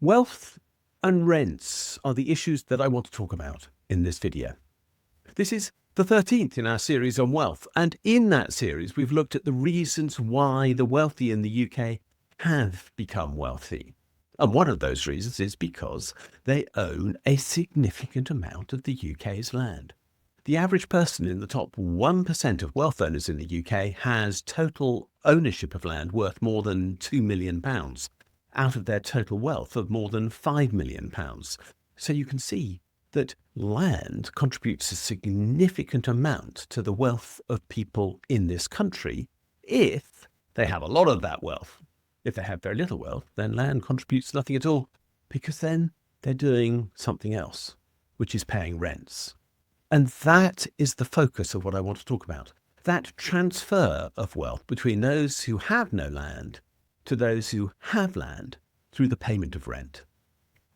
Wealth and rents are the issues that I want to talk about in this video. This is the 13th in our series on wealth, and in that series we've looked at the reasons why the wealthy in the UK have become wealthy. And one of those reasons is because they own a significant amount of the UK's land. The average person in the top 1% of wealth owners in the UK has total ownership of land worth more than £2 million out of their total wealth of more than £5 million. So you can see that land contributes a significant amount to the wealth of people in this country if they have a lot of that wealth. If they have very little wealth, then land contributes nothing at all, because then they're doing something else, which is paying rents. And that is the focus of what I want to talk about. That transfer of wealth between those who have no land to those who have land through the payment of rent.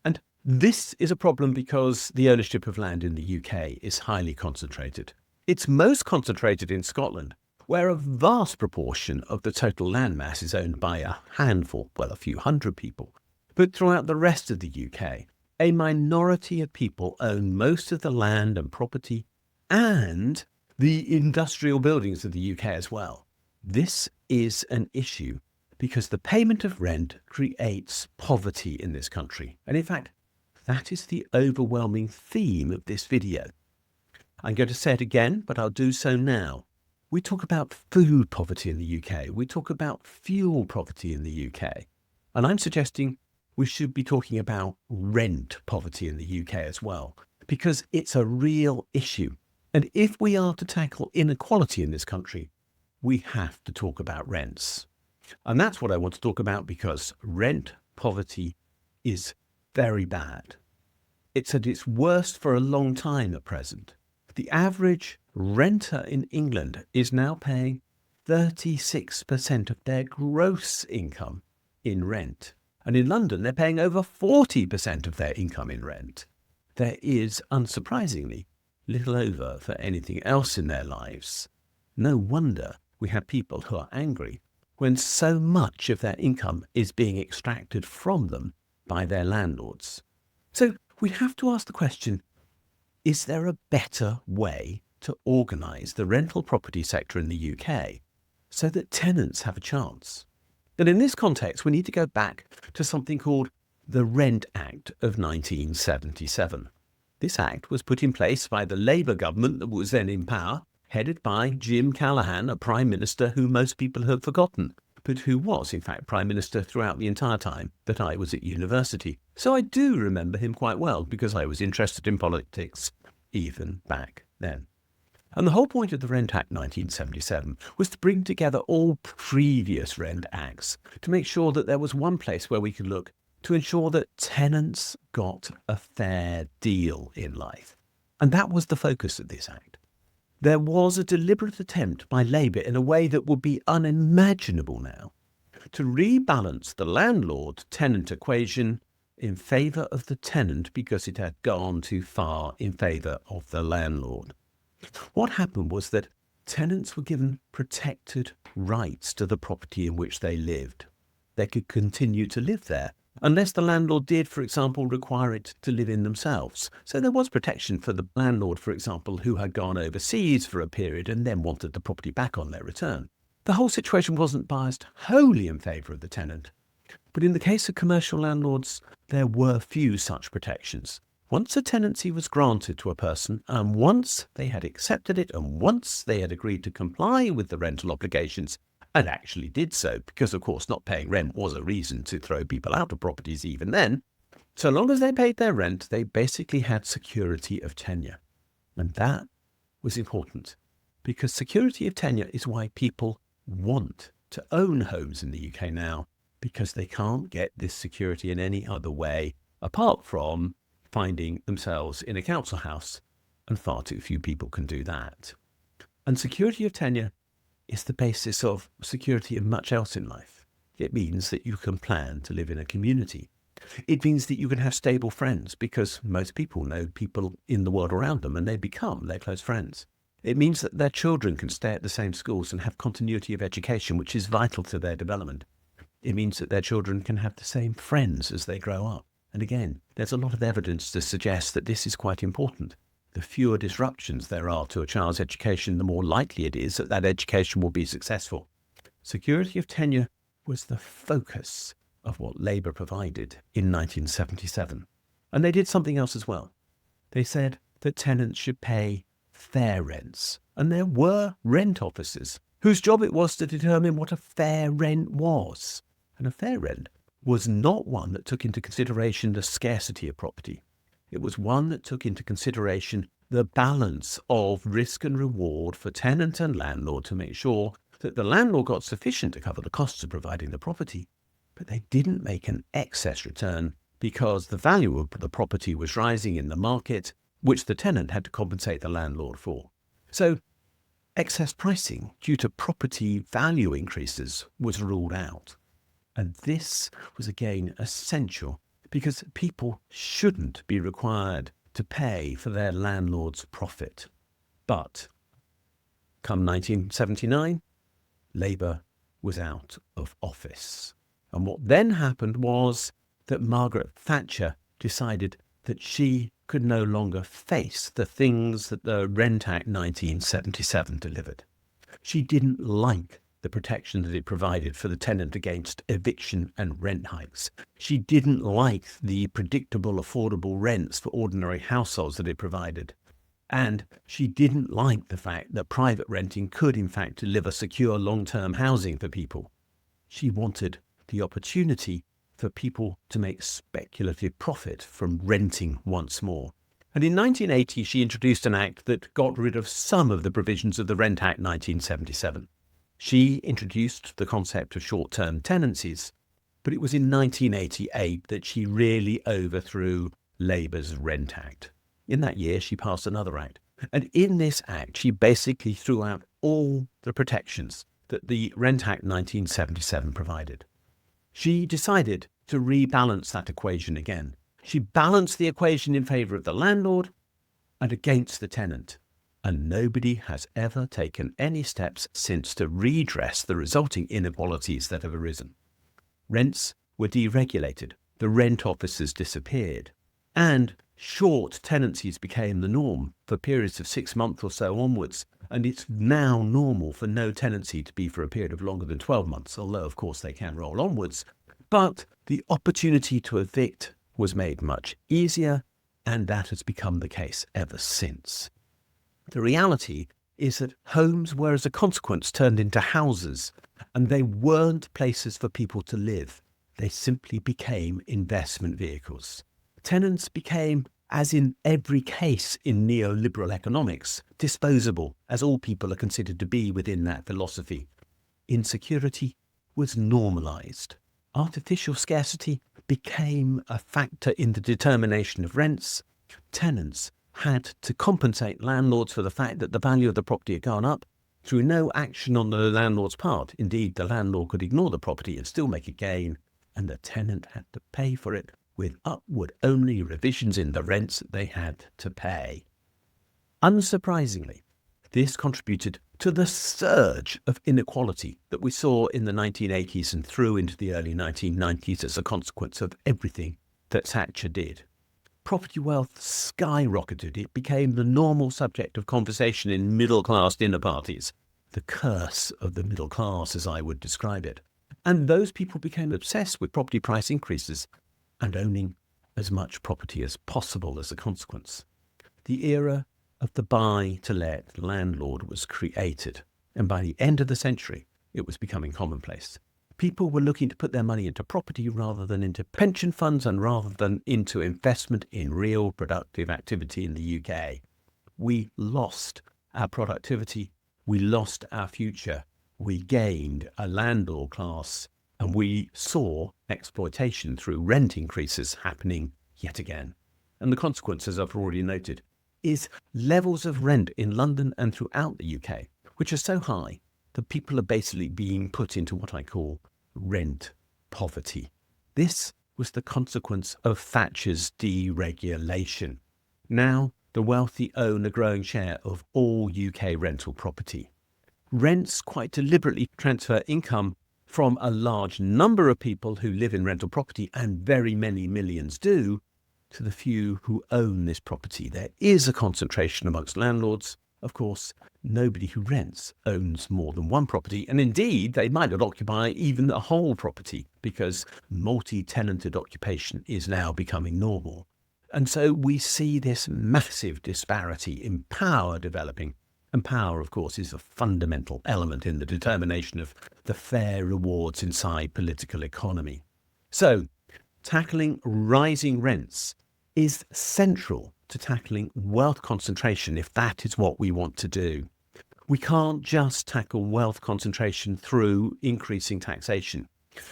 And this is a problem because the ownership of land in the UK is highly concentrated. It's most concentrated in Scotland, where a vast proportion of the total land mass is owned by a handful, well, a few hundred people. But throughout the rest of the UK, a minority of people own most of the land and property and the industrial buildings of the UK as well. This is an issue because the payment of rent creates poverty in this country. And in fact, that is the overwhelming theme of this video. I'm going to say it again, but I'll do so now. We talk about food poverty in the UK. We talk about fuel poverty in the UK. And I'm suggesting we should be talking about rent poverty in the UK as well, because it's a real issue. And if we are to tackle inequality in this country, we have to talk about rents. And that's what I want to talk about, because rent poverty is very bad. It's at its worst for a long time at present. The average renter in England is now paying 36% of their gross income in rent. And in London, they're paying over 40% of their income in rent. There is, unsurprisingly, little over for anything else in their lives. No wonder we have people who are angry when so much of their income is being extracted from them by their landlords. So we have to ask the question, is there a better way to organise the rental property sector in the UK so that tenants have a chance? And in this context, we need to go back to something called the Rent Act of 1977. This act was put in place by the Labour government that was then in power, headed by Jim Callaghan, a Prime Minister who most people have forgotten, but who was, in fact, Prime Minister throughout the entire time that I was at university. So I do remember him quite well, because I was interested in politics even back then. And the whole point of the Rent Act 1977 was to bring together all previous rent acts to make sure that there was one place where we could look to ensure that tenants got a fair deal in life. And that was the focus of this act. There was a deliberate attempt by Labour, in a way that would be unimaginable now, to rebalance the landlord-tenant equation in favour of the tenant, because it had gone too far in favour of the landlord. What happened was that tenants were given protected rights to the property in which they lived. They could continue to live there, unless the landlord did, for example, require it to live in themselves. So there was protection for the landlord, for example, who had gone overseas for a period and then wanted the property back on their return. The whole situation wasn't biased wholly in favour of the tenant. But in the case of commercial landlords, there were few such protections. Once a tenancy was granted to a person, and once they had accepted it, and once they had agreed to comply with the rental obligations, and actually did so, because of course not paying rent was a reason to throw people out of properties even then, so long as they paid their rent, they basically had security of tenure. And that was important, because security of tenure is why people want to own homes in the UK now, because they can't get this security in any other way apart from finding themselves in a council house, and far too few people can do that. And security of tenure is the basis of security in much else in life. It means that you can plan to live in a community. It means that you can have stable friends, because most people know people in the world around them and they become their close friends. It means that their children can stay at the same schools and have continuity of education, which is vital to their development. It means that their children can have the same friends as they grow up. And again, there's a lot of evidence to suggest that this is quite important. The fewer disruptions there are to a child's education, the more likely it is that that education will be successful. Security of tenure was the focus of what Labour provided in 1977. And they did something else as well. They said that tenants should pay fair rents. And there were rent officers whose job it was to determine what a fair rent was. And a fair rent was not one that took into consideration the scarcity of property. It was one that took into consideration the balance of risk and reward for tenant and landlord to make sure that the landlord got sufficient to cover the costs of providing the property, but they didn't make an excess return because the value of the property was rising in the market, which the tenant had to compensate the landlord for. So excess pricing due to property value increases was ruled out. And this was again essential because people shouldn't be required to pay for their landlord's profit. But come 1979, Labour was out of office. And what then happened was that Margaret Thatcher decided that she could no longer face the things that the Rent Act 1977 delivered. She didn't like the protection that it provided for the tenant against eviction and rent hikes. She didn't like the predictable, affordable rents for ordinary households that it provided. And she didn't like the fact that private renting could, in fact, deliver secure long-term housing for people. She wanted the opportunity for people to make speculative profit from renting once more. And in 1980, she introduced an act that got rid of some of the provisions of the Rent Act 1977. She introduced the concept of short-term tenancies, but it was in 1988 that she really overthrew Labour's Rent Act. In that year, she passed another act. And in this act, she basically threw out all the protections that the Rent Act 1977 provided. She decided to rebalance that equation again. She balanced the equation in favour of the landlord and against the tenant. And nobody has ever taken any steps since to redress the resulting inequalities that have arisen. Rents were deregulated, the rent officers disappeared, and short tenancies became the norm for periods of 6 months or so onwards, and it's now normal for no tenancy to be for a period of longer than 12 months, although of course they can roll onwards. But the opportunity to evict was made much easier, and that has become the case ever since. The reality is that homes were, as a consequence, turned into houses, and they weren't places for people to live. They simply became investment vehicles. Tenants became, as in every case in neoliberal economics, disposable, as all people are considered to be within that philosophy. Insecurity was normalised. Artificial scarcity became a factor in the determination of rents. Tenants had to compensate landlords for the fact that the value of the property had gone up through no action on the landlord's part. Indeed, the landlord could ignore the property and still make a gain, and the tenant had to pay for it with upward-only revisions in the rents that they had to pay. Unsurprisingly, this contributed to the surge of inequality that we saw in the 1980s and through into the early 1990s as a consequence of everything that Thatcher did. Property wealth skyrocketed. It became the normal subject of conversation in middle-class dinner parties. The curse of the middle class, as I would describe it. And those people became obsessed with property price increases and owning as much property as possible as a consequence. The era of the buy-to-let landlord was created, and by the end of the century, it was becoming commonplace. People were looking to put their money into property rather than into pension funds and rather than into investment in real productive activity in the UK. We lost our productivity, we lost our future, we gained a landlord class, and we saw exploitation through rent increases happening yet again. And the consequence, as I've already noted, is levels of rent in London and throughout the UK, which are so high that people are basically being put into what I call rent poverty. This was the consequence of Thatcher's deregulation. Now, the wealthy own a growing share of all UK rental property. Rents quite deliberately transfer income from a large number of people who live in rental property, and very many millions do, to the few who own this property. There is a concentration amongst landlords. Of course, nobody who rents owns more than one property, and indeed they might not occupy even the whole property because multi-tenanted occupation is now becoming normal. And so we see this massive disparity in power developing. And power, of course, is a fundamental element in the determination of the fair rewards inside political economy. So tackling rising rents is central to tackling wealth concentration if that is what we want to do. We can't just tackle wealth concentration through increasing taxation.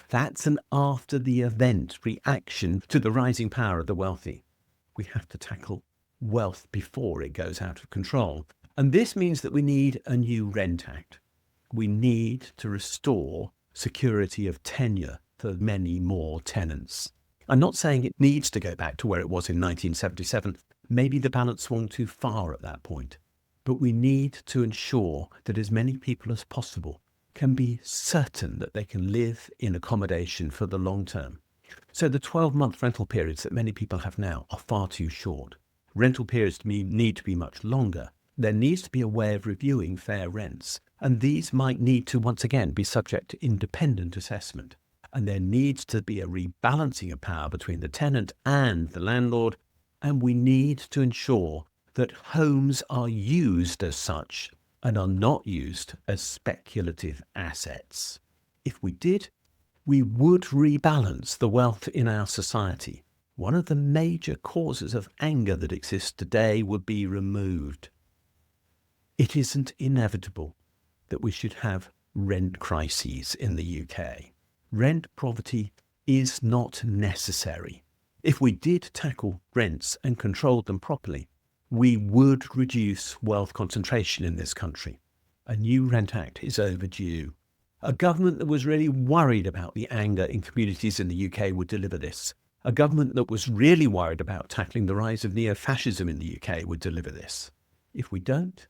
That's an after the event reaction to the rising power of the wealthy. We have to tackle wealth before it goes out of control. And this means that we need a new Rent Act. We need to restore security of tenure for many more tenants. I'm not saying it needs to go back to where it was in 1977. Maybe the balance swung too far at that point. But we need to ensure that as many people as possible can be certain that they can live in accommodation for the long term. So the 12-month rental periods that many people have now are far too short. Rental periods need to be much longer. There needs to be a way of reviewing fair rents, and these might need to once again be subject to independent assessment. And there needs to be a rebalancing of power between the tenant and the landlord, and we need to ensure that homes are used as such and are not used as speculative assets. If we did, we would rebalance the wealth in our society. One of the major causes of anger that exists today would be removed. It isn't inevitable that we should have rent crises in the UK. Rent poverty is not necessary. If we did tackle rents and controlled them properly, we would reduce wealth concentration in this country. A new Rent Act is overdue. A government that was really worried about the anger in communities in the UK would deliver this. A government that was really worried about tackling the rise of neo-fascism in the UK would deliver this. If we don't,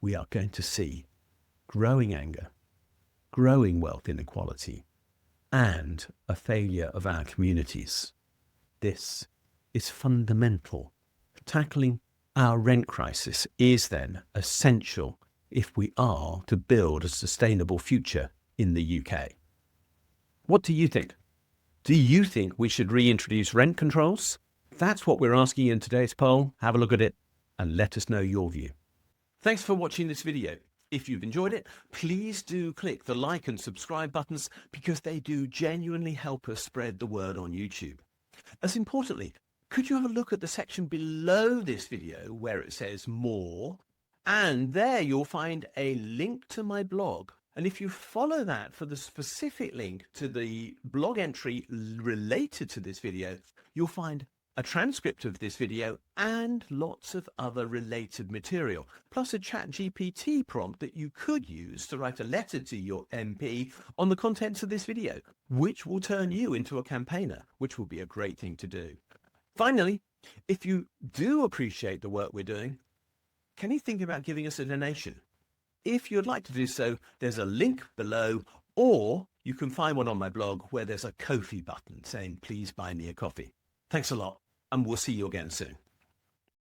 we are going to see growing anger, growing wealth inequality, and a failure of our communities. This is fundamental. Tackling our rent crisis is then essential if we are to build a sustainable future in the UK. What do you think? Do you think we should reintroduce rent controls? That's what we're asking in today's poll. Have a look at it and let us know your view. Thanks for watching this video. If you've enjoyed it, please do click the like and subscribe buttons because they do genuinely help us spread the word on YouTube. As importantly, could you have a look at the section below this video where it says more, and there you'll find a link to my blog. And if you follow that for the specific link to the blog entry related to this video, you'll find a transcript of this video and lots of other related material, plus a ChatGPT prompt that you could use to write a letter to your MP on the contents of this video, which will turn you into a campaigner, which will be a great thing to do. Finally, if you do appreciate the work we're doing, can you think about giving us a donation? If you'd like to do so, there's a link below, or you can find one on my blog where there's a Ko-fi button saying, please buy me a coffee. Thanks a lot, and we'll see you again soon.